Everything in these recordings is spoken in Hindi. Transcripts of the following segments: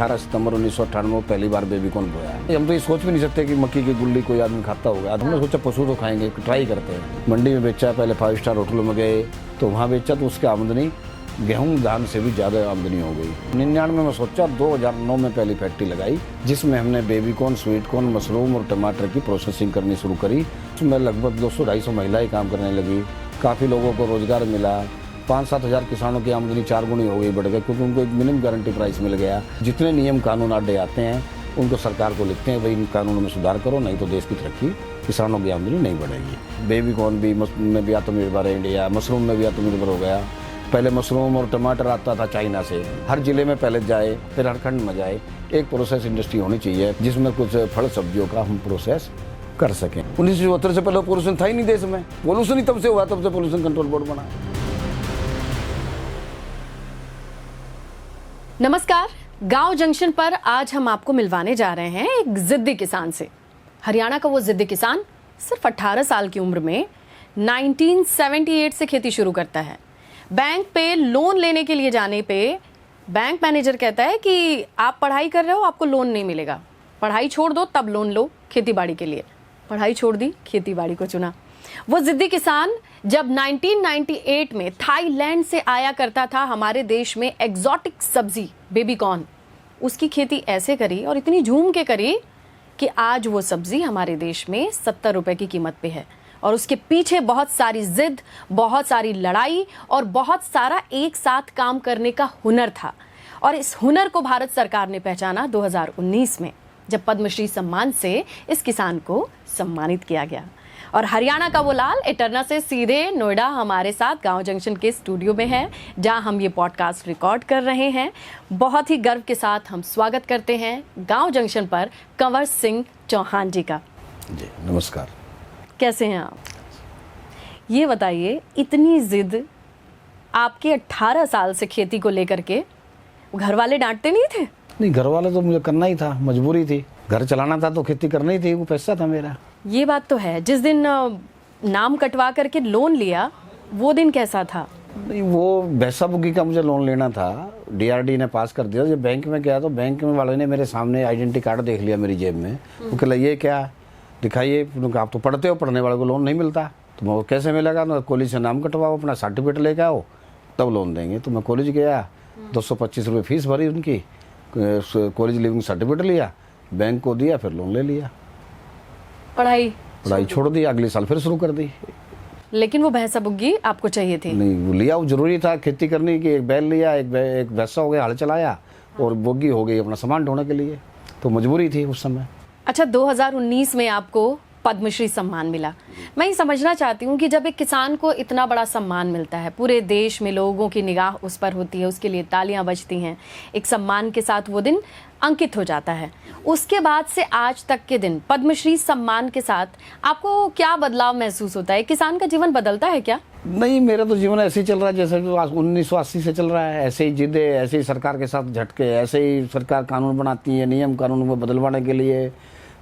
18 सितंबर 1998 पहली बार बेबीकॉर्न बोया। हम तो ये सोच भी नहीं सकते कि मक्की की गुल्ली कोई आदमी खाता होगा। हमने सोचा पशु तो खाएंगे, ट्राई करते हैं। मंडी में बेचा, पहले 5 स्टार होटलों में गए तो वहाँ बेचा तो उसकी आमदनी गेहूं धान से भी ज़्यादा आमदनी हो गई। 99 में सोचा, 2009 में पहली फैक्ट्री लगाई जिसमें हमने बेबीकॉर्न, स्वीट कॉर्न, मशरूम और टमाटर की प्रोसेसिंग करनी शुरू करी। उसमें लगभग 200-250 महिलाएं काम करने लगी। काफ़ी लोगों को रोजगार मिला। 5-7 हज़ार किसानों की आमदनी 4 गुनी हो गई, बढ़ गई, क्योंकि उनको एक मिनिमम गारंटी प्राइस मिल गया। जितने नियम कानून आडे आते हैं उनको सरकार को लिखते हैं, भाई इन कानूनों में सुधार करो, नहीं तो देश की तरक्की, किसानों की आमदनी नहीं बढ़ेगी। बेबीकॉर्न भी में भी आत्मनिर्भर है इंडिया, मशरूम में भी आत्मनिर्भर हो गया। पहले मशरूम और टमाटर आता था चाइना से, हर जिले में पहले जाए, फिर हर खंड में जाए। एक प्रोसेस इंडस्ट्री होनी चाहिए जिसमें कुछ फल सब्जियों का हम प्रोसेस कर सकें। 1974 से पहले पोल्यूशन था ही नहीं देश में। पोल्यूशन ही तब से हुआ, तब से पोल्यूशन कंट्रोल बोर्ड बना। नमस्कार, गांव जंक्शन पर आज हम आपको मिलवाने जा रहे हैं एक जिद्दी किसान से। हरियाणा का वो जिद्दी किसान सिर्फ 18 साल की उम्र में 1978 से खेती शुरू करता है। बैंक पे लोन लेने के लिए जाने पे बैंक मैनेजर कहता है कि आप पढ़ाई कर रहे हो, आपको लोन नहीं मिलेगा, पढ़ाई छोड़ दो तब लोन लो खेतीबाड़ी के लिए। पढ़ाई छोड़ दी, खेतीबाड़ी को चुना। वो जिद्दी किसान जब 1998 में थाईलैंड से आया करता था हमारे देश में एग्जॉटिक सब्जी बेबीकॉर्न, उसकी खेती ऐसे करी और इतनी झूम के करी कि आज वो सब्जी हमारे देश में 70 रुपए की कीमत पे है। और उसके पीछे बहुत सारी जिद, बहुत सारी लड़ाई और बहुत सारा एक साथ काम करने का हुनर था। और इस हुनर को भारत सरकार ने पहचाना 2019 में, जब पद्मश्री सम्मान से इस किसान को सम्मानित किया गया। और हरियाणा का वो लाल इटरना से सीधे नोएडा हमारे साथ गांव जंक्शन के स्टूडियो में है, जहां हम ये पॉडकास्ट रिकॉर्ड कर रहे हैं। बहुत ही गर्व के साथ हम स्वागत करते हैं गांव जंक्शन पर कंवर सिंह चौहान जी का। जी नमस्कार। कैसे हैं आप? ये बताइए, इतनी जिद आपके 18 साल से खेती को लेकर के, घर वाले डांटते नहीं थे? नहीं, घर वाले तो मुझे करना ही था, मजबूरी थी। घर चलाना था तो खेती करनी ही थी, वो पैसा था मेरा। ये बात तो है। जिस दिन नाम कटवा करके लोन लिया, वो दिन कैसा था? नहीं, वो भैंसा बुग्गी का मुझे लोन लेना था, डीआरडी ने पास कर दिया। जब बैंक में गया तो बैंक में वाले ने मेरे सामने आइडेंटिटी कार्ड देख लिया मेरी जेब में। वो कहला ये क्या दिखाइए, आप तो पढ़ते हो, पढ़ने वाले को लोन नहीं मिलता। तो मैं कैसे मिलेगा? तो कॉलेज से नाम कटवाओ, अपना सर्टिफिकेट लेके आओ, तब लोन देंगे। तो मैं कॉलेज गया, 225 रुपये फीस भरी उनकी, कॉलेज लिविंग सर्टिफिकेट लिया, बैंक को दिया, फिर लोन ले लिया। पढ़ाई छोड़ दी, अगले साल फिर शुरू कर दी। लेकिन वो भैंसा बुग्गी आपको चाहिए थी? नहीं, वो लिया, वो जरूरी था खेती करने की। एक बैल लिया, एक भैंसा हो गया, हल चलाया, और बुग्गी हो गई अपना सामान ढोने के लिए। तो मजबूरी थी उस समय। अच्छा, 2019 में आपको पद्मश्री सम्मान मिला। मैं ये समझना चाहती हूँ कि जब एक किसान को इतना बड़ा सम्मान मिलता है, पूरे देश में लोगों की निगाह उस पर होती है, उसके लिए तालियां बजती हैं, एक सम्मान के साथ वो दिन अंकित हो जाता है। उसके बाद से आज तक के दिन पद्मश्री सम्मान के साथ आपको क्या बदलाव महसूस होता है? किसान का जीवन बदलता है क्या? नहीं, मेरा तो जीवन ऐसे ही चल रहा है जैसे 1980 से चल रहा है। ऐसे ही जिद्दे, ऐसे ही सरकार के साथ झटके, ऐसे ही सरकार कानून बनाती है, नियम कानून को बदलवाने के लिए।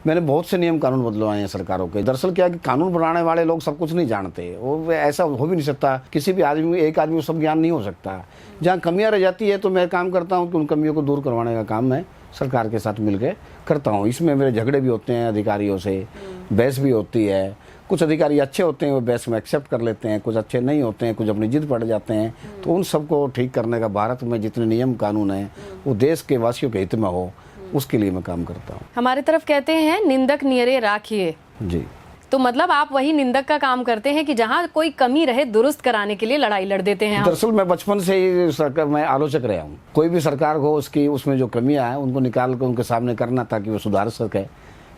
मैंने बहुत से नियम कानून बदलवाए हैं सरकारों के। दरअसल क्या है कि कानून बनाने वाले लोग सब कुछ नहीं जानते, वो ऐसा हो भी नहीं सकता। किसी भी आदमी, एक आदमी को सब ज्ञान नहीं हो सकता। जहाँ कमियाँ रह जाती है तो मैं काम करता हूँ कि उन कमियों को दूर करवाने का काम मैं सरकार के साथ मिलकर करता हूँ। इसमें मेरे झगड़े भी होते हैं अधिकारियों से, बहस भी होती है। कुछ अधिकारी अच्छे होते हैं, वो बहस में एक्सेप्ट कर लेते हैं, कुछ अच्छे नहीं होते हैं, कुछ अपनी जिद पड़ जाते हैं। तो उन सबको ठीक करने का भारत में जितने नियम कानून हैं वो देश के वासियों के हित में हो, उसके लिए मैं काम करता हूँ। हमारे तरफ कहते हैं निंदक नियरे राखिए। जी, तो मतलब आप वही निंदक का काम करते हैं कि जहाँ कोई कमी रहे दुरुस्त कराने के लिए लड़ाई लड़ देते हैं। दरअसल मैं बचपन से ही सरकार मैं आलोचक रहा हूँ। कोई भी सरकार हो, उसमें जो कमियां हैं उनको निकाल कर उनके सामने करना ताकि वो सुधार सके।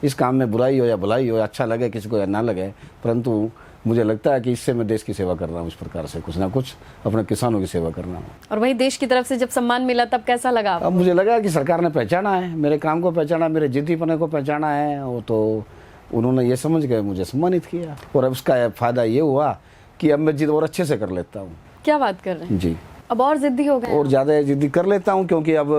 इस काम में बुराई हो या भलाई हो, अच्छा लगे किसी को या ना लगे, परंतु मुझे लगता है कि इससे मैं देश की सेवा कर रहा हूँ। इस प्रकार से कुछ ना कुछ अपने किसानों की सेवा कर रहा हूँ। और वही देश की तरफ से जब सम्मान मिला तब कैसा लगा? अब मुझे लगा कि सरकार ने पहचाना है, मेरे काम को पहचाना, मेरे जिद्दीपने को पहचाना है। वो तो उन्होंने ये समझ के मुझे सम्मानित किया। और अब उसका फायदा ये हुआ कि अब मैं जिद और अच्छे से कर लेता हूँ। क्या बात कर रहे हैं जी? अब और जिद्दी हो गए? और ज़्यादा जिद्दी कर लेता हूँ, क्योंकि अब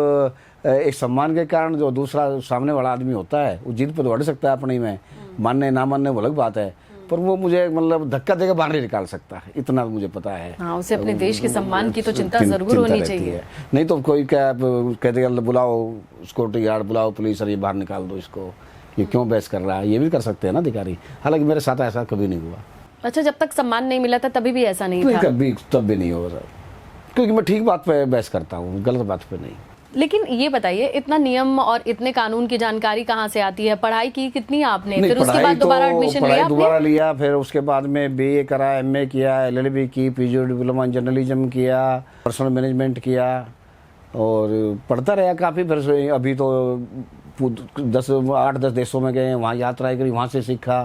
एक सम्मान के कारण जो दूसरा सामने वाला आदमी होता है वो जिद पर तो अड़ सकता है अपने में। मानने ना मानने वो अलग बात है, पर वो मुझे मतलब धक्का देकर बाहर नहीं निकाल सकता, इतना मुझे पता है। हाँ, उसे अपने देश के सम्मान की तो चिंता जरूर होनी रहती चाहिए। है। नहीं तो कोई क्या कहते हैं बुलाओ सिक्योरिटी गार्ड, बुलाओ पुलिस और ये बाहर निकाल दो इसको, ये क्यों बहस कर रहा है, ये भी कर सकते हैं ना अधिकारी। हालांकि मेरे साथ ऐसा कभी नहीं हुआ। अच्छा, जब तक सम्मान नहीं मिला था तभी भी ऐसा नहीं था? कभी तब भी नहीं होगा, क्योंकि मैं ठीक बात पे बहस करता हूँ, गलत बात पे नहीं। लेकिन ये बताइए, इतना नियम और इतने कानून की जानकारी कहाँ से आती है? पढ़ाई की कितनी आपने? फिर उसके बाद दोबारा एडमिशन लिया आपने? दोबारा लिया, फिर उसके बाद में बीए करा, एमए किया, एलएलबी की, पीजी डिप्लोमा इन जर्नलिज्म किया, पर्सनल मैनेजमेंट किया और पढ़ता रहा काफ़ी। फिर अभी तो 8-10 देशों में गए, वहाँ यात्राएं करी, वहाँ से सीखा।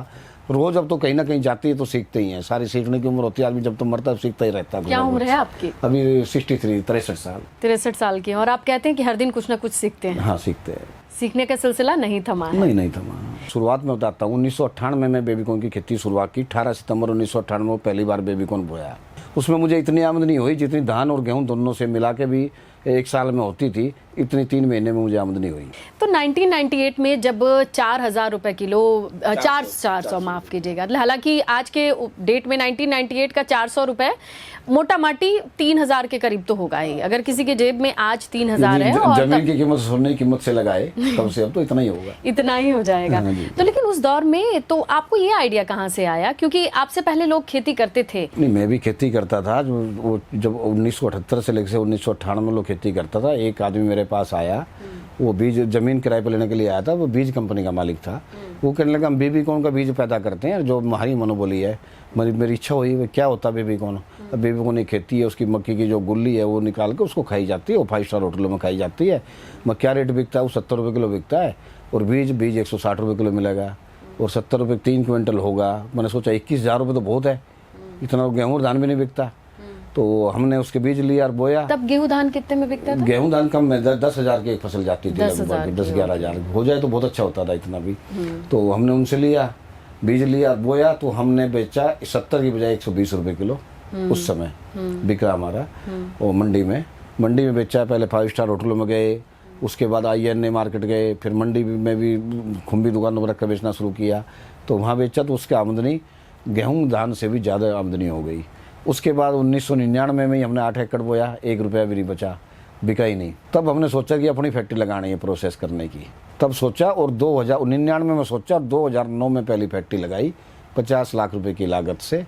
रोज अब तो कहीं ना कहीं जाती है तो सीखते ही हैं, सारी सीखने की उम्र होती है, आदमी जब तो मरता है सीखता ही रहता है। क्या उम्र है आपकी? अभी 63 साल। 63 साल की। और आप कहते हैं कि हर दिन कुछ ना कुछ सीखते हैं? हाँ, सीखते हैं। सीखने का सिलसिला नहीं थमा है? नहीं थमा। शुरुआत में बताता हूँ, 1998 में बेबीकॉर्न की खेती शुरुआत की। 18 सितंबर 1998 में पहली बार बेबीकॉर्न बोया। उसमें मुझे इतनी आमदनी हुई जितनी धान और गेहूं दोनों से मिला के भी एक साल में होती थी, इतनी 3 महीने में मुझे आमदनी हुई। तो 1998 में जब 4,000 रुपए किलो, 400 माफ कीजिएगा, हालांकि आज के डेट में 1998 का 400 रुपए मोटा माटी 3,000 के करीब तो होगा ही। अगर किसी के जेब में आज 3,000 है और जमीन की कीमत सोने की कीमत से लगाए तब से अब तो इतना ही होगा, इतना ही हो जाएगा। तो लेकिन उस दौर में तो आपको ये आइडिया कहाँ से आया? क्योंकि आपसे पहले लोग खेती करते थे। नहीं, मैं भी खेती करता था। जब 1978 से लेकर 1998 में लोग खेती करता था। एक आदमी मेरे पास आया, वो बीज जमीन किराए पर लेने के लिए आया था, वो बीज कंपनी का मालिक था। वो कहने लगा हम बेबीकॉर्न का बीज पैदा करते हैं, जो हमारी मनोबोली है। मेरी इच्छा हुई, क्या होता है बेबीकॉर्न? बेबीकॉर्न एक खेती है, उसकी मक्की की जो गुल्ली है वो निकाल के उसको खाई जाती है, वो 5 स्टार होटलों में खाई जाती है। क्या रेट बिकता है? वो 70 रुपये किलो बिकता है। और बीज 160 रुपये किलो मिलेगा और 70 रुपये 3 क्विंटल होगा। मैंने सोचा 21,000 रुपये तो बहुत है, इतना गेहूँ और धान भी नहीं बिकता। तो हमने उसके बीज लिया और बोया। तब गेहूं धान कितने में बिकता था? गेहूं धान कम में 10,000 की एक फसल जाती थी, 10-11,000 हो जाए तो बहुत अच्छा होता था, इतना भी। तो हमने उनसे लिया, बीज लिया, बोया, तो हमने बेचा 70 की बजाय 120 रुपये किलो उस समय बिक रहा हमारा। और मंडी में बेचा। पहले 5 स्टार होटलों में गए, उसके बाद INA मार्केट गए, फिर मंडी में भी खुम्बी दुकानों पर रख कर बेचना शुरू किया। तो वहाँ बेचा तो उसकी आमदनी गेहूँ धान से भी ज़्यादा आमदनी हो गई। उसके बाद 1999 में ही हमने 8 एकड़ बोया, 1 रुपया भी नहीं बचा, बिका ही नहीं। तब हमने सोचा कि अपनी फैक्ट्री लगानी है प्रोसेस करने की। तब सोचा और 2099 में सोचा, 2009 में पहली फैक्ट्री लगाई 50 लाख रुपए की लागत से,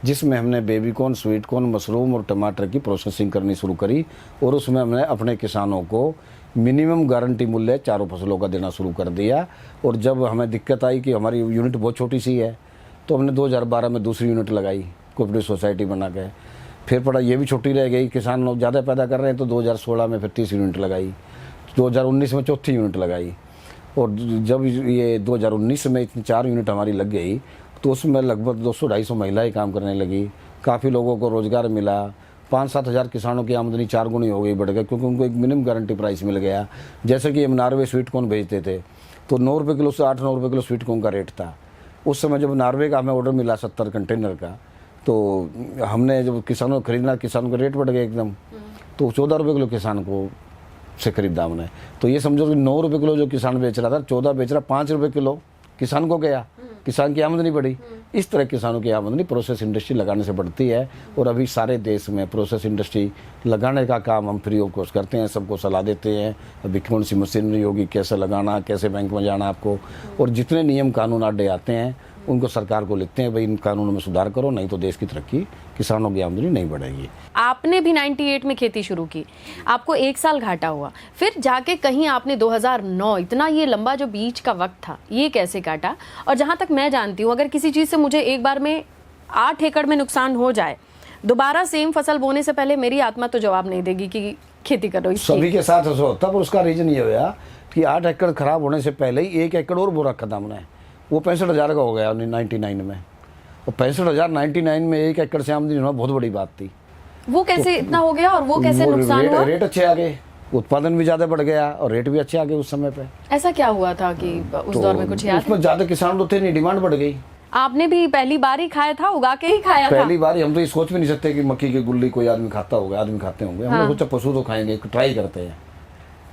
जिसमें हमने बेबीकॉर्न, स्वीट कॉर्न, मशरूम और टमाटर की प्रोसेसिंग करनी शुरू करी। और उसमें हमने अपने किसानों को मिनिमम गारंटी मूल्य चारों फसलों का देना शुरू कर दिया। और जब हमें दिक्कत आई कि हमारी यूनिट बहुत छोटी सी है, तो हमने 2012 में दूसरी यूनिट लगाई, कोऑपरेटिव सोसाइटी बना के। फिर पड़ा ये भी छोटी रह गई, किसान लोग ज़्यादा पैदा कर रहे हैं, तो 2016 में फिर 30 यूनिट लगाई, 2019 में चौथी यूनिट लगाई। और जब ये 2019 में इतनी 4 यूनिट हमारी लग गई, तो उसमें लगभग 200-250 महिलाएं काम करने लगी। काफ़ी लोगों को रोज़गार मिला। 5-7 हज़ार किसानों की आमदनी 4 गुनी हो गई, बढ़ गई, क्योंकि उनको एक मिनिमम गारंटी प्राइस मिल गया। जैसे कि हम नॉर्वे स्वीट कॉर्न भेजते थे, तो 9 रुपये किलो से 8-9 रुपये किलो स्वीट कॉर्न का रेट था उस समय। जब नॉर्वे का हमें ऑर्डर मिला 70 कंटेनर का, तो हमने जब किसानों को खरीदना, किसानों का रेट बढ़ गया एकदम, तो 14 रुपये किलो किसान को से खरीदा हमने। तो ये समझो कि 9 रुपये किलो जो किसान बेच रहा था, 14 बेच रहा, 5 रुपये किलो किसान को गया, किसान की आमदनी बढ़ी। इस तरह किसानों की आमदनी प्रोसेस इंडस्ट्री लगाने से बढ़ती है। और अभी सारे देश में प्रोसेस इंडस्ट्री लगाने का काम हम फ्री ऑफ कॉस्ट करते हैं, सबको सलाह देते हैं। अभी कौन सी मशीनरी होगी, कैसे लगाना, कैसे बैंक में जाना आपको, और जितने नियम कानून आडे आते हैं उनको सरकार को लिखते हैं, भाई इन कानूनों में सुधार करो, नहीं तो देश की तरक्की, किसानों की आमदनी नहीं बढ़ेगी। आपने भी 98 में खेती शुरू की, आपको 1 साल घाटा हुआ, फिर जाके कहीं आपने 2009, इतना ये लंबा जो बीच का वक्त था, ये कैसे काटा? और जहां तक मैं जानती हूँ, अगर किसी चीज़ से मुझे एक बार में 8 एकड़ में नुकसान हो जाए, दोबारा सेम फसल बोने से पहले मेरी आत्मा तो जवाब नहीं देगी कि खेती करो। सभी के साथ ऐसा होता, पर उसका रीजन ये हुआ कि 8 एकड़ खराब होने से पहले ही 1 एकड़ और बो रखा था हमने, वो 65,000 का हो गया 99 में। और 65,000 99 में 1 एकड़ से आमदनी होना बहुत बड़ी बात थी। वो कैसे इतना हो गया और वो कैसे नुकसान हुआ? रेट अच्छे आ गए, उत्पादन भी ज्यादा बढ़ गया और रेट भी अच्छे आ गए उस समय पे। ऐसा क्या हुआ था कि उस दौर में कुछ याद? उसमें ज्यादा किसान तो थे नहीं, डिमांड बढ़ गई। आपने भी पहली बार ही खाया था, उगा के ही खाया था? पहली बार ही। हम तो ये सोच भी नहीं सकते कि मक्की की गुल्ली कोई आदमी खाता होगा, आदमी खाते होंगे। हमने सोचा पशु तो खाएंगे, ट्राई करते हैं।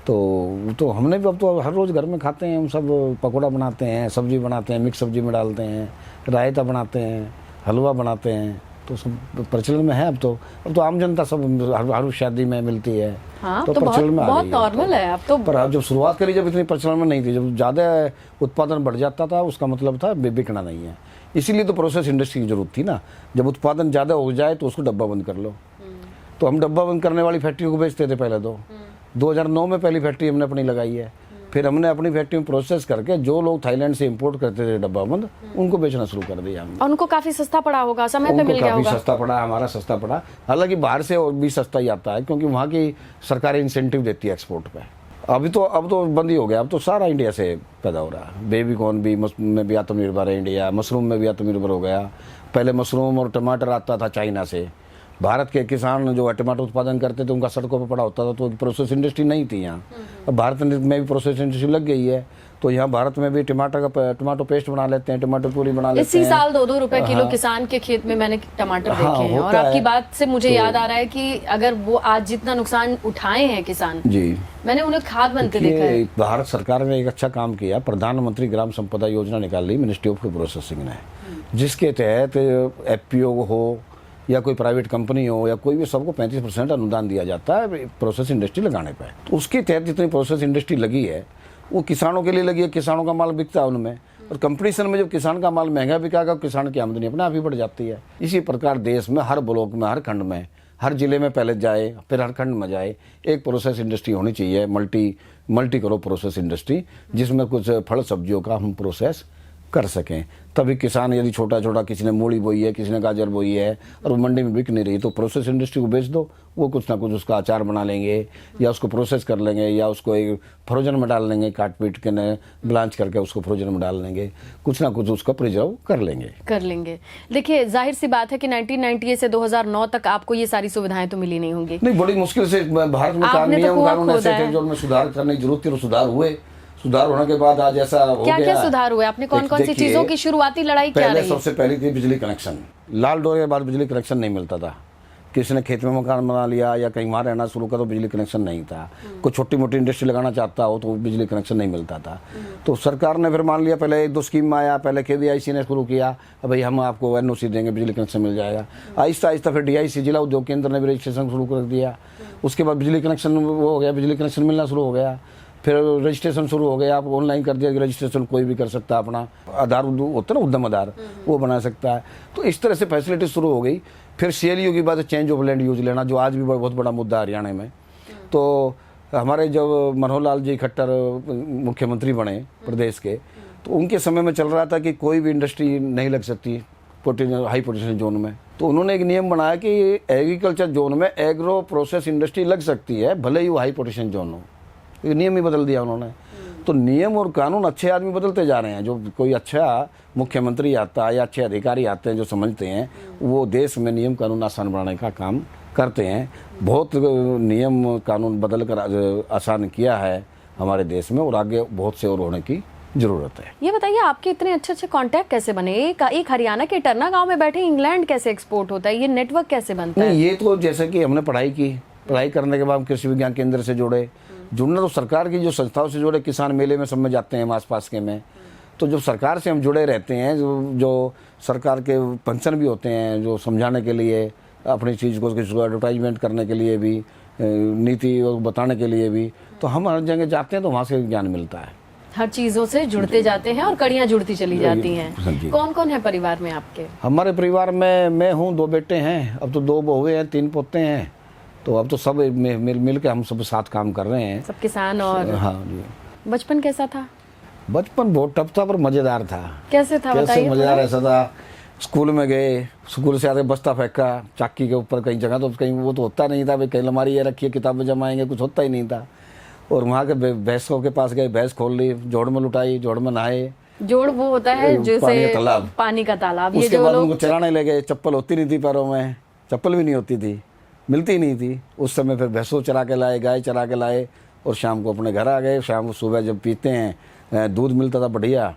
तो हमने भी अब तो हर रोज़ घर में खाते हैं हम सब। पकौड़ा बनाते हैं, सब्जी बनाते हैं, मिक्स सब्जी में डालते हैं, रायता बनाते हैं, हलवा बनाते हैं, तो सब प्रचलन में है अब तो आम जनता सब हर शादी में मिलती है। हाँ, तो प्रचलन में आ बहुत गई है नॉर्मल है अब तो। पर अब जब शुरुआत करी जब इतनी प्रचलन में नहीं थी, जब ज़्यादा उत्पादन बढ़ जाता था उसका मतलब था बिकना नहीं है। इसीलिए तो प्रोसेस इंडस्ट्री की जरूरत थी ना। जब उत्पादन ज़्यादा हो जाए तो उसको डब्बा बंद कर लो। तो हम डब्बा बंद करने वाली फैक्ट्री को बेचते थे पहले। 2009 में पहली फैक्ट्री हमने अपनी लगाई है। फिर हमने अपनी फैक्ट्री में प्रोसेस करके जो लोग थाईलैंड से इंपोर्ट करते थे डब्बा बंद, उनको बेचना शुरू कर दिया हमने। और उनको काफी सस्ता पड़ा होगा, समय पे मिल गया काफी होगा। सस्ता पड़ा, हमारा सस्ता पड़ा। हालांकि बाहर से और भी सस्ता ही आता है क्योंकि वहाँ की सरकारें इंसेंटिव देती है एक्सपोर्ट पे। अब तो बंद ही हो गया। अब तो सारा इंडिया से पैदा हो रहा है। बेबी कॉर्न भी में भी आत्मनिर्भर है इंडिया, मशरूम में भी आत्मनिर्भर हो गया। पहले मशरूम और टमाटर आता था चाइना से। भारत के किसान जो टमाटर उत्पादन करते थे उनका सड़कों पर पड़ा होता था, तो प्रोसेस इंडस्ट्री नहीं थी यहाँ। अब भारत में भी प्रोसेस इंडस्ट्री लग गई है, तो यहाँ भारत में भी टमाटो पेस्ट बना लेते हैं, टमाटर प्यूरी बना लेते इसी हैं। साल 2-2 रुपए किलो किसान के खेत में मैंने टमाटर देखे हैं। और आपकी बात से मुझे याद आ रहा है कि अगर वो आज जितना नुकसान उठाए हैं किसान जी, मैंने उन्हें खाद बनते देखा है। भारत सरकार ने एक अच्छा काम किया, प्रधानमंत्री ग्राम संपदा योजना निकाली मिनिस्ट्री ऑफ फूड प्रोसेसिंग ने, जिसके तहत एफपीओ हो या कोई प्राइवेट कंपनी हो या कोई भी, सबको 35% अनुदान दिया जाता है प्रोसेस इंडस्ट्री लगाने पर। तो उसके तहत जितनी प्रोसेस इंडस्ट्री लगी है वो किसानों के लिए लगी है। किसानों का माल बिकता है उनमें, और कंपटीशन में जब किसान का माल महंगा बिकागा, किसान की आमदनी अपने आप ही बढ़ जाती है। इसी प्रकार देश में हर ब्लॉक में, हर खंड में, हर जिले में पहले जाए, फिर हर खंड में जाए, एक प्रोसेस इंडस्ट्री होनी चाहिए, मल्टी करो प्रोसेस इंडस्ट्री, जिसमें कुछ फल सब्जियों का हम प्रोसेस कर सकें। तभी किसान, यदि छोटा छोटा किसी ने मूली बोई है, किसी ने गाजर बोई है और वो मंडी में बिक नहीं रही, तो प्रोसेस इंडस्ट्री को बेच दो, वो कुछ ना कुछ उसका अचार बना लेंगे या उसको प्रोसेस कर लेंगे या उसको एक फ्रोजन में डाल लेंगे, काट पीट के ब्लांच करके उसको फ्रोजन में डाल लेंगे, कुछ ना कुछ उसका प्रिजर्व कर लेंगे। देखिए, जाहिर सी बात है कि 1998 से 2009 तक आपको ये सारी सुविधाएं तो मिली नहीं होंगी। नहीं, बड़ी मुश्किल से भारत में कानून ऐसे थे जो उनमें सुधार करने की जरूरत थी और सुधार हुए। सुधार होने के बाद आज ऐसा हो गया। क्या सुधार हुए? आपने कौन कौन सी चीजों की शुरुआती लड़ाई क्या रही? सबसे पहली थी बिजली कनेक्शन। लाल डोरे के बाद बिजली कनेक्शन नहीं मिलता था। किसी ने खेत में मकान बना लिया या कहीं वहाँ रहना शुरू कर तो बिजली कनेक्शन नहीं था। कोई छोटी मोटी इंडस्ट्री लगाना चाहता हो तो बिजली कनेक्शन नहीं मिलता था। तो सरकार ने फिर मान लिया, पहले 1-2 स्कीम में आया, पहले KVIC ने शुरू किया, भाई हम आपको NOC देंगे, बिजली कनेक्शन मिल जाएगा। आहिस्ता आहिस्ता फिर DIC जिला उद्योग केंद्र ने भी रजिस्ट्रेशन शुरू कर दिया। उसके बाद बिजली कनेक्शन वो हो गया, बिजली कनेक्शन मिलना शुरू हो गया। फिर रजिस्ट्रेशन शुरू हो गया, आप ऑनलाइन कर दिया कि रजिस्ट्रेशन कोई भी कर सकता है, अपना आधार होता है ना, उद्यम आधार, वो बना सकता है। तो इस तरह से फैसिलिटी शुरू हो गई। फिर CLU की बात, चेंज ऑफ लैंड यूज लेना, जो आज भी बहुत बड़ा मुद्दा हरियाणा में। तो हमारे जब मनोहर लाल जी खट्टर मुख्यमंत्री बने प्रदेश के, तो उनके समय में चल रहा था कि कोई भी इंडस्ट्री नहीं लग सकती हाई पोटेंशियल जोन में। तो उन्होंने एक नियम बनाया कि एग्रीकल्चर जोन में एग्रो प्रोसेस इंडस्ट्री लग सकती है, भले ही वो हाई पोटेंशियल जोन हो। नियम ही बदल दिया उन्होंने। तो नियम और कानून अच्छे आदमी बदलते जा रहे हैं। जो कोई अच्छा मुख्यमंत्री आता है या अच्छे अधिकारी आते हैं जो समझते हैं, वो देश में नियम कानून आसान बनाने का काम करते हैं। बहुत नियम कानून बदल कर आसान किया है हमारे देश में, और आगे बहुत से और होने की जरूरत है। ये बताइए, आपके इतने अच्छे कॉन्टैक्ट कैसे बने? एक हरियाणा के टरना गाँव में बैठे इंग्लैंड कैसे एक्सपोर्ट होता है? ये नेटवर्क कैसे बनता है? ये तो जैसे कि हमने पढ़ाई करने के बाद हम कृषि विज्ञान केंद्र से जुड़ना तो सरकार की जो संस्थाओं से जुड़े, किसान मेले में सब में जाते हैं आसपास के में। तो जब सरकार से हम जुड़े रहते हैं, जो सरकार के फंक्शन भी होते हैं, जो समझाने के लिए, अपनी चीज़ को एडवर्टाइजमेंट करने के लिए भी, नीति बताने के लिए भी, तो हम हर जगह जाते हैं तो वहाँ से ज्ञान मिलता है। हर चीज़ों से जुड़ते जाते हैं और कड़ियाँ जुड़ती चली जाती हैं। कौन कौन है परिवार में आपके? हमारे परिवार में मैं हूँ, 2 बेटे हैं, अब तो 2 बहुएं हैं, 3 पोते हैं। तो अब तो सब मिल के हम सब साथ काम कर रहे हैं, सब किसान। और हाँ जी। बचपन कैसा था? बचपन बहुत टफ था पर मजेदार था। कैसे था बताइए? मजेदार ऐसा था, स्कूल में गए, स्कूल से आते बस्ता फेंका चाकी के ऊपर कहीं जगह, तो कहीं वो तो होता नहीं था, भाई कहीं अलमारी ये रखी है किताबें जमाएंगे, कुछ होता ही नहीं था। और वहाँ के भैंसों के पास गए, भैंस खोल ली, जोड़ में लुटाई, जोड़ में नहाए। जोड़ वो होता है जैसे पानी का तालाब। उसके बाद उनको चराने ले गए, चप्पल होती नहीं थी पैरों में, चप्पल भी नहीं होती थी, मिलती नहीं थी उस समय। फिर भैंसों चरा के लाए, गाय चरा के लाए, और शाम को अपने घर आ गए। शाम को सुबह जब पीते हैं, दूध मिलता था बढ़िया,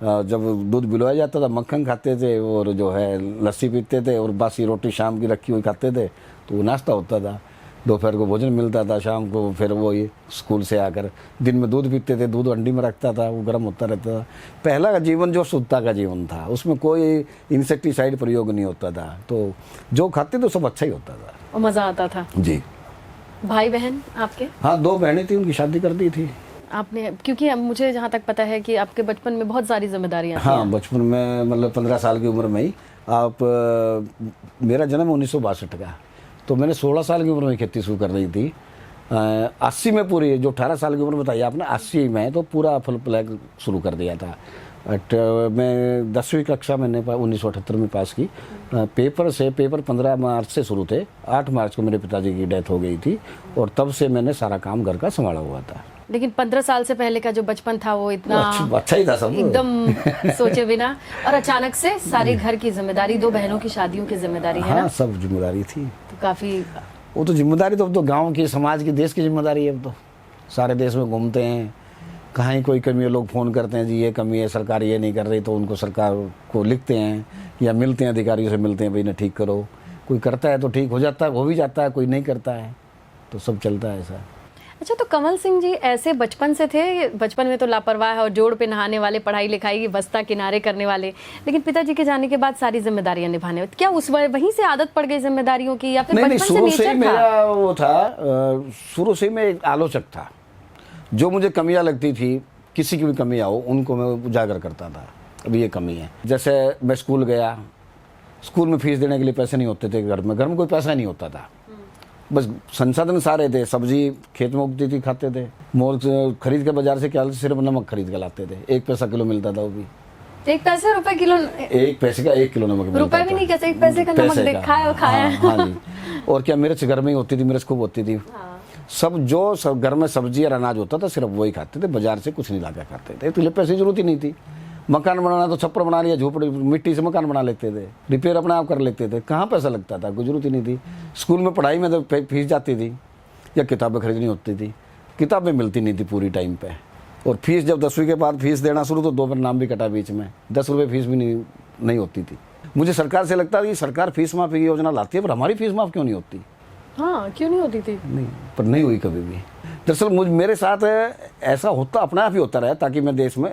जब दूध पिलवाया जाता था, मक्खन खाते थे और जो है लस्सी पीते थे, और बासी रोटी शाम की रखी हुई खाते थे, तो वो नाश्ता होता था। दोपहर को भोजन मिलता था, शाम को फिर वो ये स्कूल से आकर दिन में दूध पीते थे, दूध अंडी में रखता था, वो गर्म होता रहता था। पहला का जीवन जो शुद्धता का जीवन था, उसमें कोई इंसेक्टिसाइड प्रयोग नहीं होता था, तो जो खाते तो सब अच्छा ही होता था और मज़ा आता था। जी। भाई बहन आपके? हाँ, 2 बहनें थी, उनकी शादी कर दी थी। आपने, क्योंकि मुझे जहाँ तक पता है कि आपके बचपन में बहुत सारी जिम्मेदारियाँ थी। हाँ, बचपन में मतलब 15 साल की उम्र में ही मेरा जन्म 1962 का, तो मैंने 16 साल की उम्र में खेती शुरू कर रही थी। 80 में पूरी, जो 18 साल की उम्र बताई आपने, 80 में तो पूरा फुल प्लैग शुरू कर दिया था। मैं 10वीं कक्षा मैंने 1978 में पास की। पेपर 15 मार्च से शुरू थे। 8 मार्च को मेरे पिताजी की डेथ हो गई थी और तब से मैंने सारा काम घर का संभाला हुआ था। लेकिन 15 साल से पहले का जो बचपन था वो इतना अच्छा ही था सब, एकदम सोचे बिना, और अचानक से सारे घर की जिम्मेदारी, 2 बहनों की शादियों की जिम्मेदारी है हाँ, ना? सब जिम्मेदारी थी। तो काफी, वो तो जिम्मेदारी तो अब तो गांव की, समाज की, देश की जिम्मेदारी है। अब तो सारे देश में घूमते हैं, कहाँ ही कोई कमी है, लोग फ़ोन करते हैं जी ये कमी है, सरकार ये नहीं कर रही, तो उनको सरकार को लिखते हैं या मिलते हैं, अधिकारियों से मिलते हैं, भाई ना ठीक करो। कोई करता है तो ठीक हो जाता है, हो भी जाता है, कोई नहीं करता है, तो सब चलता है ऐसा। अच्छा, तो कमल सिंह जी ऐसे बचपन से थे? बचपन में तो लापरवाह और जोड़ पे नहाने वाले, पढ़ाई लिखाई की बस्ता किनारे करने वाले, लेकिन पिताजी के जाने के बाद सारी जिम्मेदारियां निभाने, क्या उस वहीं से आदत पड़ गई जिम्मेदारियों की, या फिर नहीं, बचपन शुरू से से ही नेचर था? मेरा वो था, शुरू से ही मैं एक आलोचक था। जो मुझे कमियां लगती थी, किसी की भी कमी आओ, उनको मैं उजागर करता था, अभी ये कमी है। जैसे मैं स्कूल गया, स्कूल में फीस देने के लिए पैसे नहीं होते थे, घर में कोई पैसा नहीं होता था, बस संसाधन सारे थे, सब्जी खेत में उगती थी, खाते थे, मोल खरीद के बाजार से क्या सिर्फ नमक खरीद के लाते थे, 1 पैसा किलो मिलता था, वो भी 1 पैसे रुपए किलो, 1 पैसे का 1 किलो नमक मिलता रुपए था। भी नहीं, कैसे 1 पैसे का नमक खाया और खाया। हाँ जी। और क्या मिर्च घर में ही होती थी, मिर्च खूब होती थी। सब घर में सब्जी और अनाज होता था, सिर्फ वही खाते थे, बाजार से कुछ नहीं लाकर खाते थे, तो पैसे की जरूरत ही नहीं थी। मकान बनाना तो छप्पर बना लिया, झोपड़ी मिट्टी से मकान बना लेते थे, रिपेयर अपने आप कर लेते थे, कहाँ पैसा लगता था, कोई जरूरत ही नहीं थी। स्कूल में पढ़ाई में तो फीस जाती थी या किताबें खरीदनी होती थी, किताबें मिलती नहीं थी पूरी टाइम पे। और फीस जब 10वीं के बाद फीस देना शुरू, तो 2 बार नाम भी कटा बीच में, 10 रुपये फीस भी नहीं होती थी। मुझे सरकार से लगता था कि सरकार फीस माफ़ी की योजना लाती है, पर हमारी फीस माफ़ क्यों नहीं होती? हाँ, क्यों नहीं होती थी? नहीं, पर नहीं हुई कभी भी। दरअसल मेरे साथ ऐसा होता, अपने आप ही होता रहा, ताकि मैं देश में,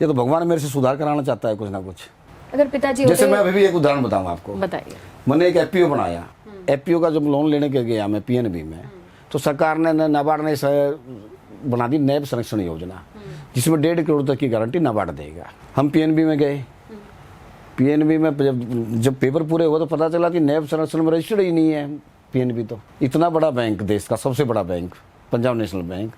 या तो भगवान मेरे से सुधार कराना चाहता है कुछ ना कुछ। अगर पिताजी जैसे मैं अभी भी एक उदाहरण बताऊं आपको, बताइए। मैंने एक एफपीओ बनाया। एफपीओ का जब लोन लेने के गया मैं पीएनबी में, तो सरकार ने, नाबार्ड ने बना दी नैब संरक्षण योजना, जिसमें 1.5 करोड़ तक की गारंटी नाबार्ड देगा। हम पीएनबी में गए, पीएनबी में जब पेपर पूरे हुए तो पता चला कि नैब संरक्षण में रजिस्टर्ड ही नहीं है पीएनबी। तो इतना बड़ा बैंक, देश का सबसे बड़ा बैंक, पंजाब नेशनल बैंक,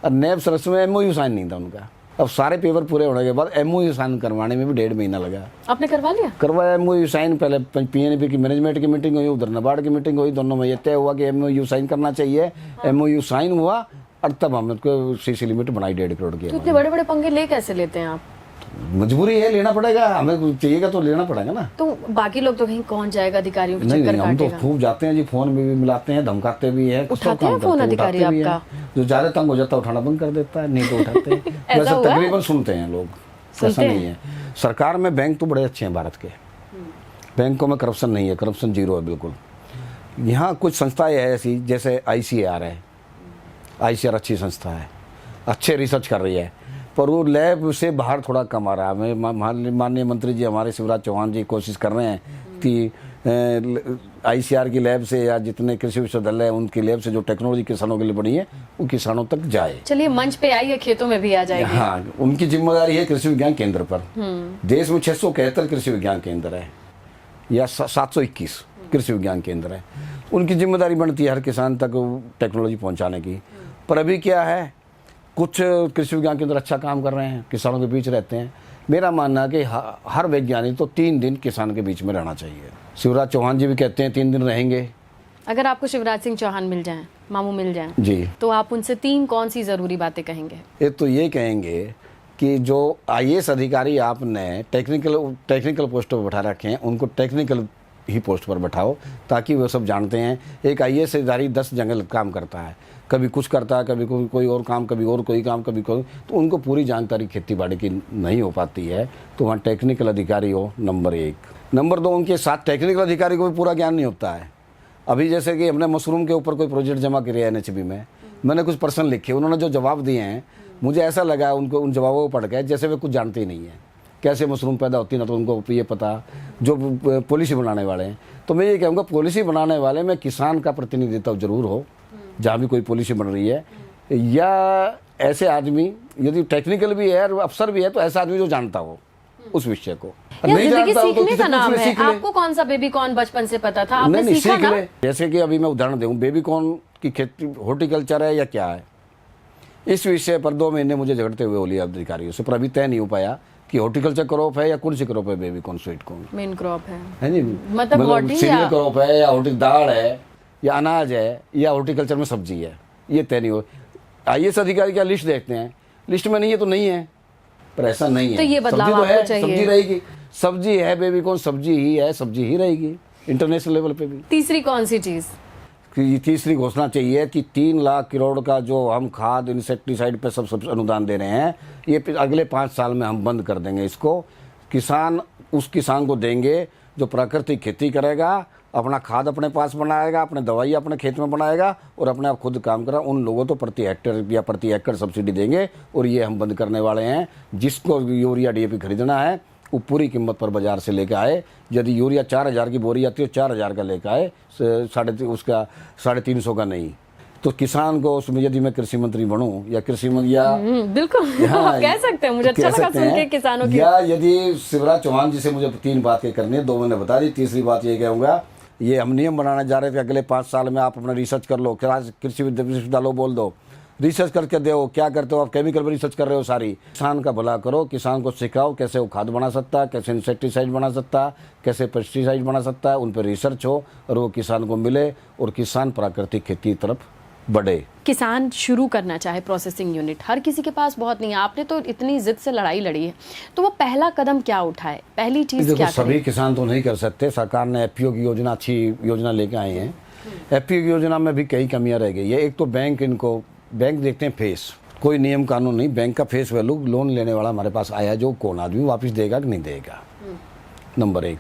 और नैब संरक्षण में एमओयू साइन नहीं था उनका। अब सारे पेपर पूरे होने के बाद एमओयू साइन करवाने में भी 1.5 महीना लगा। आपने करवा लिया? करवाया एमओयू साइन। पहले पीएनबी की मैनेजमेंट की मीटिंग हुई, उधर नाबार्ड की मीटिंग हुई, दोनों में ये तय हुआ कि एमओयू साइन करना चाहिए। एमओयू साइन हुआ और तब हमने उसको सीसी लिमिट बनाई 1.5 करोड़ की। तो इतने बड़े बड़े पंगे ले कैसे लेते हैं आप? मजबूरी है, लेना पड़ेगा, हमें चाहिएगा तो लेना पड़ेगा ना। तो बाकी लोग तो कहीं कौन जाएगा अधिकारियों के नहीं, चक्कर नहीं, हम तो काटेगा? खूब जाते हैं जी, फोन में भी मिलाते हैं, धमकाते भी है। उठाते हैं फोन अधिकारी आपका? जो ज्यादा तंग हो जाता है उठाना बंद कर देता है, नहीं तो उठाते हैं। वैसे तकरीबन सुनते हैं लोग, ऐसा नहीं है। सरकार में बैंक तो बड़े अच्छे हैं भारत के, बैंकों में करप्शन नहीं है, करप्शन 0 है बिल्कुल। यहाँ कुछ संस्थाएं है ऐसी, जैसे ICAR है, ICAR अच्छी संस्था है, अच्छे रिसर्च कर रही है, पर वो लैब से बाहर थोड़ा कम आ रहा है। माननीय मंत्री जी हमारे शिवराज चौहान जी कोशिश कर रहे हैं कि ICAR की लैब से या जितने कृषि विश्वविद्यालय हैं उनकी लैब से जो टेक्नोलॉजी किसानों के लिए बनी है वो किसानों तक जाए। चलिए, मंच पे आइए, खेतों में भी आ जाएगी। हाँ, उनकी जिम्मेदारी है कृषि विज्ञान केंद्र पर। देश में 671 कृषि विज्ञान केंद्र है या 721 कृषि विज्ञान केंद्र है। उनकी जिम्मेदारी बनती है हर किसान तक टेक्नोलॉजी पहुँचाने की। पर अभी क्या है, कुछ कृषि विज्ञान केंद्र अच्छा काम कर रहे हैं, किसानों के बीच रहते हैं। मेरा मानना है कि हर वैज्ञानिक तो 3 दिन किसान के बीच में रहना चाहिए। शिवराज चौहान जी भी कहते हैं 3 दिन रहेंगे। अगर आपको शिवराज सिंह चौहान मिल जाएं, मामू मिल जाएं जी, तो आप उनसे 3 कौन सी जरूरी बातें कहेंगे? एक तो ये कहेंगे कि जो IAS अधिकारी आपने टेक्निकल पोस्ट पर बैठा रखे हैं, उनको टेक्निकल ही पोस्ट पर बैठाओ, ताकि वो सब जानते हैं। एक IAS अधिकारी 10 जगह काम करता है, कभी कुछ करता है, कभी कोई और काम, कभी और कोई काम, कभी कोई, तो उनको पूरी जानकारी खेती बाड़ी की नहीं हो पाती है। तो वहाँ टेक्निकल अधिकारी हो, नंबर 1। नंबर 2, उनके साथ टेक्निकल अधिकारी को भी पूरा ज्ञान नहीं होता है। अभी जैसे कि हमने मशरूम के ऊपर कोई प्रोजेक्ट जमा किया है एनएचबी में, मैंने कुछ प्रश्न लिखे, उन्होंने जो जवाब दिए हैं मुझे ऐसा लगा उनको उन जवाबों को पढ़ के जैसे वे कुछ जानते ही नहीं है, कैसे मशरूम पैदा होती है ना तो उनको ये पता, जो पॉलिसी बनाने वाले हैं। तो मैं ये कहूँगा पॉलिसी बनाने वाले में किसान का प्रतिनिधित्व जरूर हो जहाँ भी कोई पॉलिसी बन रही है, या ऐसे आदमी यदि टेक्निकल भी है और अफसर भी है तो ऐसा आदमी जो जानता हो उस विषय को। नहीं जानता हो तो सीखने का नाम है। आपको कौन सा बेबी कॉर्न बचपन से पता था? आपने नहीं, सीखा ना? जैसे कि अभी मैं उदाहरण दूं, बेबी कॉर्न की खेती हॉर्टिकल्चर है या क्या है, इस विषय पर 2 महीने मुझे झगड़ते हुए ओली अधिकारियों से, पर अभी तय नहीं हो पाया कि हॉर्टिकल्चर क्रॉप है या कौन सी क्रॉप है baby corn, sweet corn main crop है जी, मतलब सीरियल क्रॉप है या दाल है या अनाज है या हॉर्टिकल्चर में सब्जी है, ये तय नहीं हो। IAS अधिकारी क्या लिस्ट देखते हैं, लिस्ट में नहीं है तो नहीं है, पर ऐसा नहीं है। तो ये बदलाव सब्जी तो है, चाहिए। सब्जी रहेगी, सब्जी है बेबी कॉर्न, सब्जी ही है, सब्जी ही रहेगी इंटरनेशनल लेवल पे भी। तीसरी कौन सी चीज? तीसरी घोषणा चाहिए कि 3 लाख करोड़ का जो हम खाद इंसेक्टिसाइड पे सब अनुदान दे रहे हैं, ये अगले 5 साल में हम बंद कर देंगे इसको। किसान उस किसान को देंगे जो प्राकृतिक खेती करेगा, अपना खाद अपने पास बनाएगा, अपने दवाई अपने खेत में बनाएगा और अपने आप खुद काम करा, उन लोगों तो प्रति हेक्टेयर या प्रति एकड़ सब्सिडी देंगे। और ये हम बंद करने वाले हैं। जिसको यूरिया DAP खरीदना है वो पूरी कीमत पर बाजार से लेकर आए। यदि यूरिया 4000 की बोरी आती है 4000 का लेकर आए, उसका 350 का नहीं। तो किसान को उसमें, यदि मैं कृषि मंत्री बनूं या कृषि मंत्री या बिल्कुल आप कह सकते हैं, मुझे अच्छा लगा सुन के किसानों की। या यदि शिवराज चौहान जी से मुझे 3 बातें करनी है, 2 मैंने बता दी, तीसरी बात ये कहूँगा, ये हम नियम बनाने जा रहे थे अगले 5 साल में आप अपना रिसर्च कर लो, कृषि विश्वविद्यालय बोल दो, रिसर्च करके दो, क्या करते हो आप, केमिकल पर रिसर्च कर रहे हो सारी। किसान का भला करो, किसान को सिखाओ कैसे वो खाद बना सकता है, कैसे इंसेक्टिसाइड बना सकता है, कैसे पेस्टिसाइड बना सकता है, उन पर रिसर्च हो और वो किसान को मिले और किसान प्राकृतिक खेती की तरफ बढ़े। किसान शुरू करना चाहे प्रोसेसिंग यूनिट, हर किसी के पास बहुत नहीं है। आपने तो इतनी जिद से लड़ाई लड़ी है, तो वो पहला कदम क्या उठाए, पहली चीज क्या सभी करें? किसान तो नहीं कर सकते। सरकार ने FPO की योजना, अच्छी योजना लेके आए हैं। FPO की योजना में भी कई कमियां रह गई है। एक तो बैंक देखते हैं फेस, कोई नियम कानून नहीं, बैंक का फेस वैल्यू, लोन लेने वाला हमारे पास आया जो कौन आदमी वापस देगा कि नहीं देगा, नंबर 1।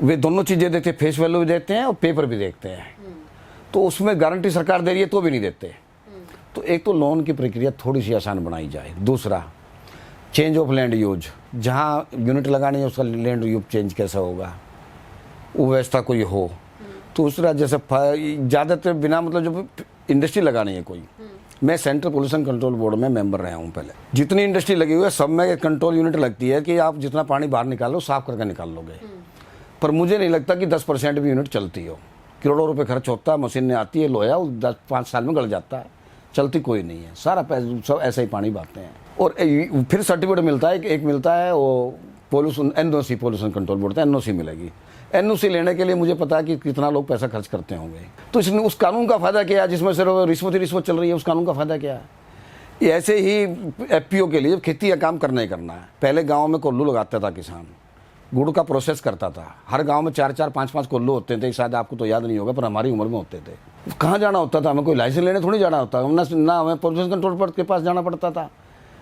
वे दोनों चीजें देखते हैं, फेस वैल्यू भी देखते हैं और पेपर भी देखते हैं। तो उसमें गारंटी सरकार दे रही है तो भी नहीं देते। तो एक तो लोन की प्रक्रिया थोड़ी सी आसान बनाई जाए। दूसरा, चेंज ऑफ लैंड यूज, जहाँ यूनिट लगानी है उसका लैंड यूज चेंज कैसा होगा, वो व्यवस्था कोई हो। दूसरा, जैसे ज़्यादातर बिना मतलब जो इंडस्ट्री लगानी है कोई, मैं सेंट्रल पोल्यूशन कंट्रोल बोर्ड में मेंबर रहा हूँ पहले, जितनी इंडस्ट्री लगी हुई है सब में कंट्रोल यूनिट लगती है कि आप जितना पानी बाहर निकालो साफ करके निकाल लोगे। पर मुझे नहीं लगता कि 10% भी यूनिट चलती हो। करोड़ों रुपए खर्च होता है, मशीनें आती है, लोया 10-5 साल में गल जाता है, चलती कोई नहीं है, सारा पैसा सब ऐसे ही पानी बहाते हैं। और फिर सर्टिफिकेट मिलता है, एक मिलता है वो pollution NOC, pollution control board है, NOC मिलेगी। NOC लेने के लिए मुझे पता है कि कितना लोग पैसा खर्च करते होंगे। तो इसने उस कानून का फायदा क्या है जिसमें सिर्फ रिश्वत चल रही है, उस कानून का फायदा क्या है? ये ऐसे ही FPO के लिए खेती का काम करना ही करना है। पहले गाँव में कोल्लू लगाता था किसान, गुड़ का प्रोसेस करता था, हर गांव में 4-4, 5-5 कोल्लू होते थे, शायद आपको तो याद नहीं होगा पर हमारी उम्र में होते थे। कहाँ जाना होता था हमें, कोई लाइसेंस लेने थोड़ी जाना होता ना हमें पोल्यूशन कंट्रोल बोर्ड के पास जाना पड़ता था,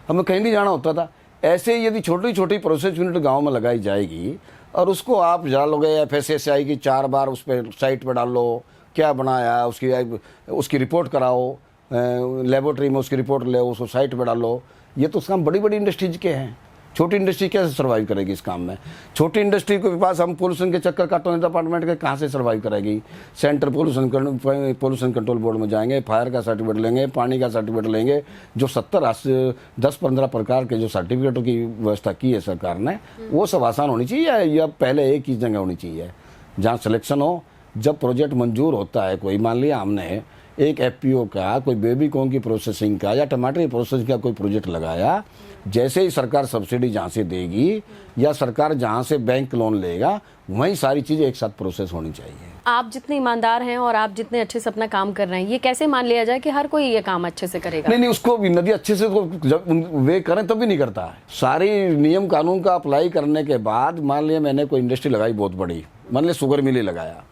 हमें कहीं नहीं जाना होता था। ऐसे यदि छोटी छोटी प्रोसेस यूनिट गाँव में लगाई जाएगी और उसको आप डालोगे FSSAI की 4 बार उस पर साइट पर डाल लो, क्या बनाया उसकी रिपोर्ट कराओ, लेबोरेटरी में उसकी रिपोर्ट ले, उसको साइट पर डालो, ये तो काम बड़ी बड़ी इंडस्ट्रीज के हैं। छोटी इंडस्ट्री कैसे सर्वाइव करेगी इस काम में? छोटी इंडस्ट्री के पास हम पोल्यूशन के चक्कर काटो डिपार्टमेंट के कहाँ से सर्वाइव करेगी? सेंटर पोल्यूशन कंट्रोल बोर्ड में जाएंगे, फायर का सर्टिफिकेट लेंगे, पानी का सर्टिफिकेट लेंगे, जो 10-15 प्रकार के जो सर्टिफिकेटों की व्यवस्था की है सरकार ने, वो सब आसान होनी चाहिए या पहले एक ही जगह होनी चाहिए जहाँ सिलेक्शन हो। जब प्रोजेक्ट मंजूर होता है कोई, मान लिया हमने एक FPO का, कोई बेबी कॉर्न की प्रोसेसिंग का या टमाटर की प्रोसेसिंग का कोई प्रोजेक्ट लगाया, जैसे ही सरकार सब्सिडी जहाँ से देगी या सरकार जहाँ से बैंक लोन लेगा, वहीं सारी चीज़ें एक साथ प्रोसेस होनी चाहिए। आप जितने ईमानदार हैं और आप जितने अच्छे से अपना काम कर रहे हैं, ये कैसे मान लिया जाए कि हर कोई ये काम अच्छे से करेगा? नहीं, उसको भी नदी अच्छे से जब वे करें तब भी नहीं करता है। सारी नियम कानून का अप्लाई करने के बाद, मान लिया मैंने कोई इंडस्ट्री लगाई बहुत बड़ी, मान लिया शुगर मिल ही लगाया,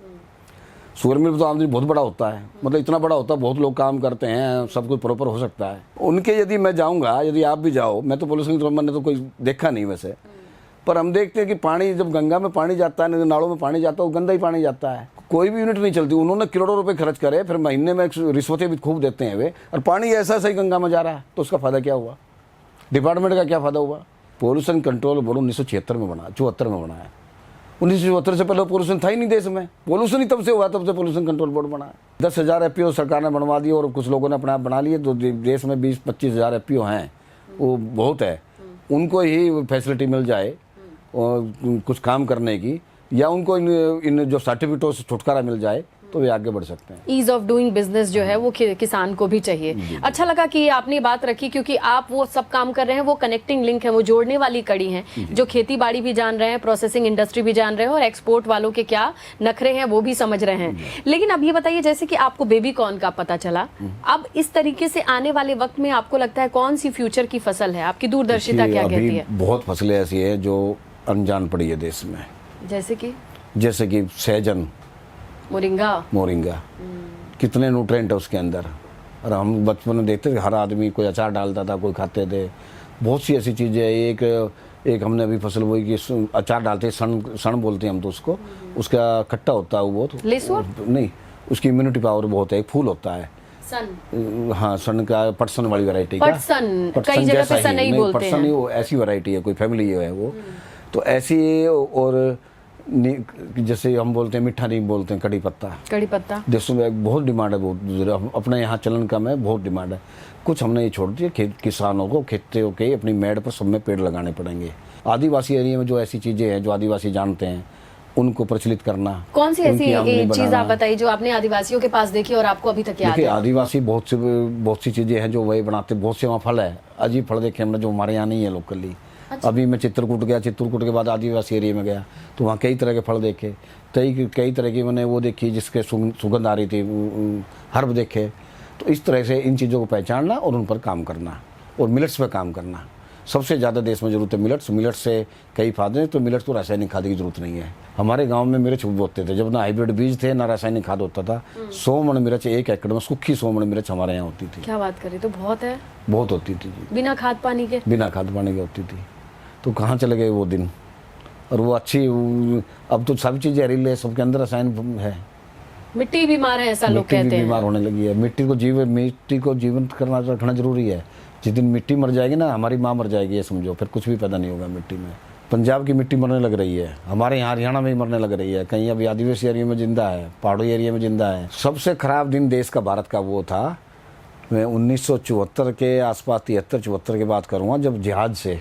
शुगर मिल तो आमदनी बहुत बड़ा होता है, मतलब इतना बड़ा होता है, बहुत लोग काम करते हैं, सब कुछ प्रॉपर हो सकता है। उनके यदि मैं जाऊंगा, यदि आप भी जाओ, मैं तो पोल्यूशन कंट्रोल मैंने तो कोई देखा नहीं वैसे, पर हम देखते हैं कि पानी जब गंगा में पानी जाता है, नालों में पानी जाता है, वो गंदा ही पानी जाता है। कोई भी यूनिट नहीं चलती। उन्होंने करोड़ों रुपए खर्च करे, फिर महीने में रिश्वतें भी खूब देते हैं वे, और पानी ऐसा ऐसा ही गंगा में जा रहा है, तो उसका फायदा क्या हुआ? डिपार्टमेंट का क्या फायदा हुआ? पोल्यूशन कंट्रोल बोर्ड 1976 में बना, 74 में बना है। 1974 से पहले पोल्यूशन था ही नहीं देश में, पोल्यूशन ही तब से हुआ, तब से पोल्यूशन कंट्रोल बोर्ड बना है। 10,000 FPO सरकार ने बनवा दिए, और कुछ लोगों ने अपने आप बना लिए। तो देश में 20-25 हज़ार FPO हैं, वो बहुत है। उनको ही फैसिलिटी मिल जाए और कुछ काम करने की, या उनको इन जो सर्टिफिकेटों से छुटकारा मिल जाए, तो वे आगे बढ़ सकते हैं। ईज ऑफ डूइंग बिजनेस जो है वो किसान को भी चाहिए। अच्छा लगा कि आपने बात रखी, क्योंकि आप वो सब काम कर रहे हैं, वो कनेक्टिंग लिंक है, वो जोड़ने वाली कड़ी है, जो खेती बाड़ी भी जान रहे हैं, प्रोसेसिंग इंडस्ट्री भी जान रहे हैं, और एक्सपोर्ट वालों के क्या नखरे हैं वो भी समझ रहे हैं। लेकिन अब ये बताइए, जैसे कि आपको बेबी कॉर्न का पता चला, अब इस तरीके से आने वाले वक्त में आपको लगता है कौन सी फ्यूचर की फसल है? आपकी दूरदर्शिता क्या कहती है? बहुत फसलें ऐसी है जो अनजान पड़ी है देश में, जैसे कि सहजन, मोरिंगा, कितने न्यूट्रिएंट है उसके अंदर। और हम बचपन में देखते थे, हर आदमी कोई अचार डालता था, कोई खाते थे। बहुत सी ऐसी चीज़ें हैं। एक हमने अभी फसल बोई कि अचार डालते हैं, सण बोलते हैं हम तो उसको, उसका खट्टा होता है वो बहुत, नहीं, उसकी इम्यूनिटी पावर बहुत है। एक फूल होता है सन, हाँ, सन का, पटसन वाली वैरायटी का, कई जगह पे सन नहीं बोलते हैं। पटसन नहीं, वो ऐसी वैरायटी है, कोई फैमिली है वो, तो ऐसी। और जैसे हम बोलते हैं मीठा नीम बोलते हैं, कड़ी पत्ता देशों में बहुत डिमांड है, बहुत। अपने यहाँ चलन कम है, बहुत डिमांड है। कुछ हमने ये छोड़ दिया, किसानों को खेतों के अपनी मेड़ पर सब में पेड़ लगाने पड़ेंगे। आदिवासी एरिया में जो ऐसी चीजें हैं जो आदिवासी जानते हैं, उनको प्रचलित करना। कौन सी ऐसी चीज आप बताइए जो आपने आदिवासियों के पास देखी और आपको अभी तक याद है? आदिवासी बहुत सी चीजें हैं जो वही बनाते। बहुत से वहाँ फल है, अजीब फल देखे हमने जो हमारे यहाँ नहीं है लोकली। अच्छा। अभी मैं चित्रकूट गया, चित्रकूट के बाद आदिवासी एरिया में गया, तो वहाँ कई तरह के फल देखे, कई तरह की मैंने वो देखी जिसके सुगंध आ रही थी, हर्ब देखे। तो इस तरह से इन चीज़ों को पहचानना और उन पर काम करना, और मिलेट्स पर काम करना। सबसे ज़्यादा देश में जरूरत है मिलेट्स से कई फायदे हैं। तो मिलेट्स को रासायनिक खाद की जरूरत नहीं है। हमारे गांव में मिर्च बोते थे, जब ना हाइब्रिड बीज थे ना रासायनिक खाद होता था। 100 मन मिर्च 1 एकड़ में, सूखी 100 मन मिर्च हमारे यहाँ होती थी। क्या बात करें, तो बहुत है, बहुत होती थी, बिना खाद पानी के होती थी। तो कहाँ चले गए वो दिन? और वो अच्छी, अब तो सब चीजें हरील है, सबके अंदर रसायन है। मिट्टी बीमार है, ऐसा लोग कहते हैं। बीमार होने लगी है। मिट्टी को जीवंत करना रखना जरूरी है। जिस दिन मिट्टी मर जाएगी ना, हमारी माँ मर जाएगी, ये समझो, फिर कुछ भी पैदा नहीं होगा मिट्टी में। पंजाब की मिट्टी मरने लग रही है, हमारे यहाँ हरियाणा में ही मरने लग रही है। कहीं अभी आदिवासी एरिया में जिंदा है, पहाड़ी एरिया में जिंदा है। सबसे खराब दिन देश का, भारत का वो था, मैं 1974 के आसपास, 73-74 की बात करूँगा, जब जहाज से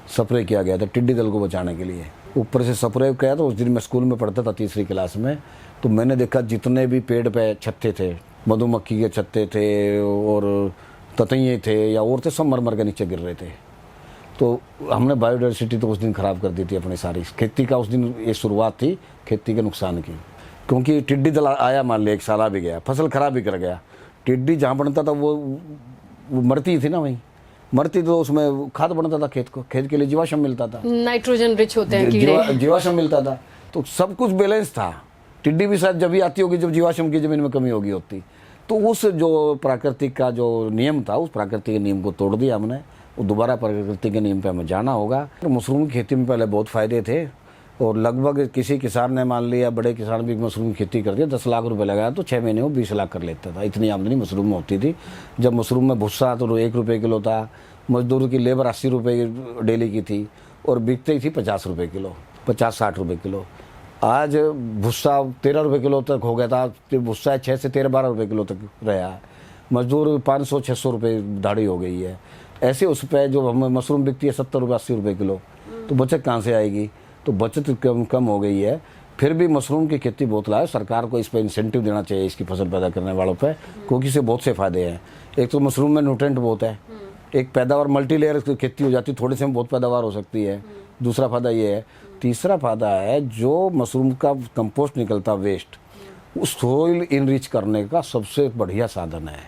स्प्रे किया गया था टिड्डी दल को बचाने के लिए। ऊपर से स्प्रे किया, तो उस दिन मैं स्कूल में पढ़ता था 3री क्लास में। तो मैंने देखा जितने भी पेड़ पे छत्ते थे, मधुमक्खी के छत्ते थे और ततैये थे या और थे, सब मर के नीचे गिर रहे थे। तो हमने बायोडाइवर्सिटी तो उस दिन खराब कर दी थी अपनी सारी। खेती का उस दिन ये शुरुआत थी खेती के नुकसान की, क्योंकि टिड्डी दल आया, मान लिया 1 साल आ भी गया, फसल खराब भी कर गया। टिड्डी जहाँ बनता था वो मरती थी ना, वहीं मरती, तो उसमें खाद बनता था खेत के लिए जीवाश्म मिलता था, नाइट्रोजन रिच होते हैं कीड़े, जीवाश्म मिलता था। तो सब कुछ बैलेंस था। टिड्डी भी शायद जब भी आती होगी जब जीवाश्म की जमीन में कमी होती। तो उस जो प्राकृतिक का जो नियम था, उस प्राकृतिक नियम को तोड़ दिया हमने। वो दोबारा प्राकृतिक के नियम पे हमें जाना होगा। तो मशरूम की खेती में पहले बहुत फायदे थे, और लगभग किसी किसान ने, मान लिया बड़े किसान भी मशरूम की खेती कर दिया, 10 लाख रुपए लगाया तो 6 महीने में 20 लाख कर लेता था। इतनी आमदनी मशरूम में होती थी। जब मशरूम में भुस्सा तो 1 रुपये किलो था, मजदूर की लेबर 80 रुपये डेली की थी, और बिकती थी 50 रुपये किलो, 50-60 रुपये किलो। आज भुस्सा 13 रुपये किलो तक हो गया था। भुस्सा 6 से 13-12 रुपये किलो तक रहा है। मजदूर 500-600 रुपये दाढ़ी हो गई है। ऐसे उस पर जो हमें मशरूम बिकती है 70-80 रुपये किलो, तो बचत कहाँ से आएगी? तो बचत कम हो गई है। फिर भी मशरूम की खेती बहुत लाए। सरकार को इस पर इंसेंटिव देना चाहिए, इसकी फसल पैदा करने वालों पे, क्योंकि इससे बहुत से फायदे हैं। एक तो मशरूम में न्यूट्रिएंट बहुत है, एक पैदावार मल्टी लेयर खेती हो जाती है, थोड़े से में बहुत पैदावार हो सकती है। दूसरा फायदा ये है। तीसरा फायदा है, जो मशरूम का कंपोस्ट निकलता वेस्ट, उस सोइल इनरिच करने का सबसे बढ़िया साधन है।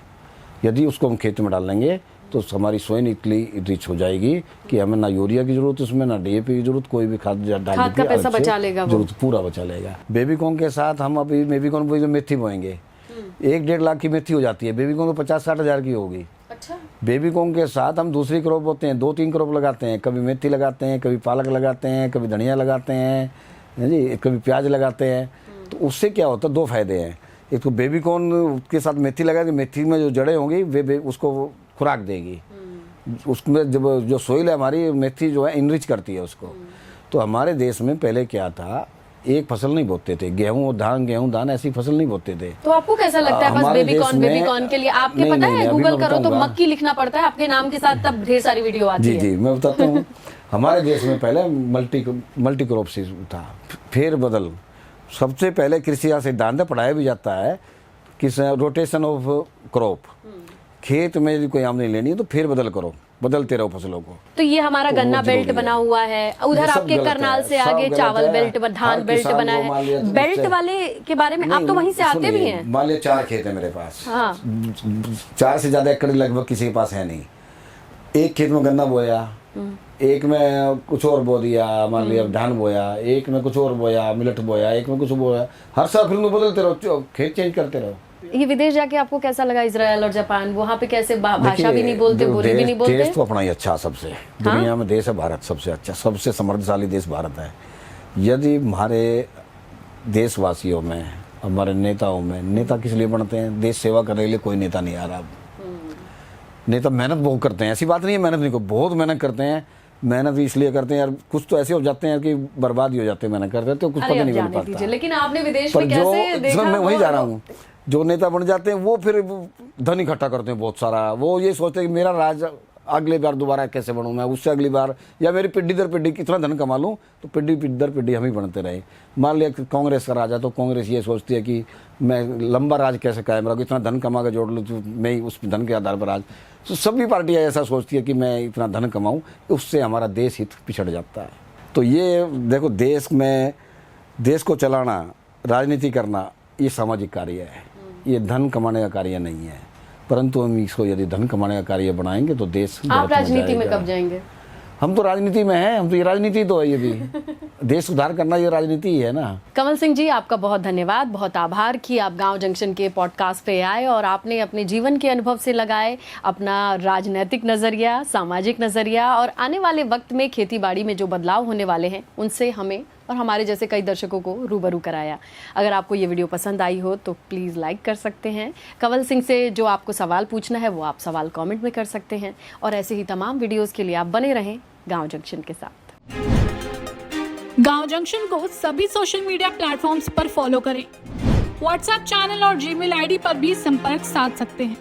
यदि उसको हम खेत में डालेंगे तो हमारी सोइल इतनी रिच हो जाएगी कि हमें ना यूरिया की जरूरत, उसमें ना DAP की जरूरत, कोई भी खाद डालने की पैसा बचा लेगा, जरूरत पूरा बचा लेगा। बेबी कॉर्न के साथ हम अभी बेबी कॉर्न बोएंगे, मेथी बोएंगे, 1-1.5 लाख की मेथी हो जाती है। बेबी कॉर्न तो 50-60 हज़ार की होगी। अच्छा। बेबी कॉर्न के साथ हम दूसरी क्रॉप होते हैं, 2-3 क्रॉप लगाते हैं। कभी मेथी लगाते हैं, कभी पालक लगाते हैं, कभी धनिया लगाते हैं जी, कभी प्याज लगाते हैं। तो उससे क्या होता है, दो फायदे हैं। एक तो बेबीकॉर्न के साथ मेथी लगा के मेथी में जो जड़ें होंगी वे उसको खुराक देगी। उसमें जब जो सोइल है हमारी, मेथी जो है इनरिच करती है उसको। तो हमारे देश में पहले क्या था, एक फसल नहीं बोते थे, गेहूं धान ऐसी फसल नहीं बोते थे। तो आपको कैसा लगता है, बस हमारे बेबीकॉर्न के लिए आपके नहीं, पता नहीं, है अभी गूगल मैं करो तो बताऊंगा। मक्की लिखना पड़ता है आपके नाम के साथ, तब ढेर सारी वीडियो आती जी है। जी मैं बताता हूँ। हमारे देश में पहले मल्टी क्रॉप था, फिर बदल। सबसे पहले कृषि का सिद्धांत पढ़ाया भी जाता है कि रोटेशन ऑफ क्रॉप। खेत में यदि कोई आमदनी लेनी है तो फिर बदल करो, बदलते रहो फसलों को। तो ये हमारा तो गन्ना वो बेल्ट जरूरी बना है। हुआ है, उधर ये सब आपके गलत है, करनाल से सब आगे गलत चावल है। बेल्ट, धान हर बेल्ट किसान बना को मान लिया है। तो बेल्ट उससे- वाले के बारे में आप तो वहीं से आते भी हैं। मान लिया 4 खेत है मेरे पास, हाँ। 4 से ज्यादा एकड़ लगभग किसी के पास है नहीं। एक खेत में गन्ना बोया, एक में कुछ और बो दिया, मान लिया धान बोया, एक में कुछ और बोया, मिलट बोया, एक में कुछ बोया। हर साल फिर बदलते रहो, खेत चेंज करते रहो। ये विदेश जाके आपको कैसा लगा, इजराइल और जापान? वहाँ पे कैसे भाषा भी देखिए, नहीं बोलते, बोली भी नहीं बोलते? देश तो अपना ही अच्छा सबसे, दुनिया में देश है भारत सबसे अच्छा, सबसे समृद्धशाली देश भारत है। यदि हमारे देशवासियों में, हमारे नेताओं में, नेता किस लिए बनते हैं? देश सेवा करने के लिए। कोई नेता नहीं आ रहा अब। नेता मेहनत बहुत करते हैं, ऐसी बात नहीं है मेहनत नहीं, को बहुत मेहनत करते हैं। मेहनत इसलिए करते हैं यार, कुछ तो ऐसे हो जाते हैं कि बर्बाद ही हो जाते हैं, मेहनत करते हैं तो कुछ अरे पता अब नहीं जाने बन दीजिए, पाता। लेकिन आपने विदेश पर में जो कैसे देखा? मैं वही जा रहा हूँ, जो नेता बन जाते हैं वो फिर धन इकट्ठा करते हैं बहुत सारा। वो ये सोचते हैं कि मेरा राज अगली बार दोबारा कैसे बनूं मैं, उससे अगली बार, या मेरी पीढ़ी दर पीढ़ी कितना धन कमा लूं, तो पीढ़ी दर पीढ़ी हम ही बनते रहे। मान लिया कि कांग्रेस का राज है तो कांग्रेस ये सोचती है कि मैं लंबा राज कैसे कायम रखूं, इतना धन कमा के जोड़ लूँ तो मैं ही उस धन के आधार पर राज। तो सभी पार्टियां ऐसा सोचती है कि मैं इतना धन कमाऊं, उससे हमारा देश हित पिछड़ जाता है। तो ये देखो, देश को चलाना, राजनीति करना, ये सामाजिक कार्य है, ये धन कमाने का कार्य नहीं है। परंतु हम इसको यदि धन कमाने का कार्य बनाएंगे तो देश आप राजनीति में कब जाएंगे? हम तो राजनीति में हैं, हम तो ये राजनीति तो है, ये भी देश सुधार करना ये राजनीति ही है ना। कमल सिंह जी, आपका बहुत धन्यवाद, बहुत आभार कि आप गांव जंक्शन के पॉडकास्ट पे आए और आपने अपने जीवन के अनुभव से लगाए अपना राजनीतिक नज़रिया, सामाजिक नज़रिया, और आने वाले वक्त में खेतीबाड़ी में जो बदलाव होने वाले हैं उनसे हमें और हमारे जैसे कई दर्शकों को रूबरू कराया। अगर आपको ये वीडियो पसंद आई हो तो प्लीज़ लाइक कर सकते हैं। कंवल सिंह से जो आपको सवाल पूछना है वो आप सवाल कमेंट में कर सकते हैं, और ऐसे ही तमाम वीडियोज़ के लिए आप बने रहें गांव जंक्शन के साथ। गांव जंक्शन को सभी सोशल मीडिया प्लेटफॉर्म्स पर फॉलो करें। व्हाट्सएप चैनल और जीमेल आईडी पर भी संपर्क साध सकते हैं।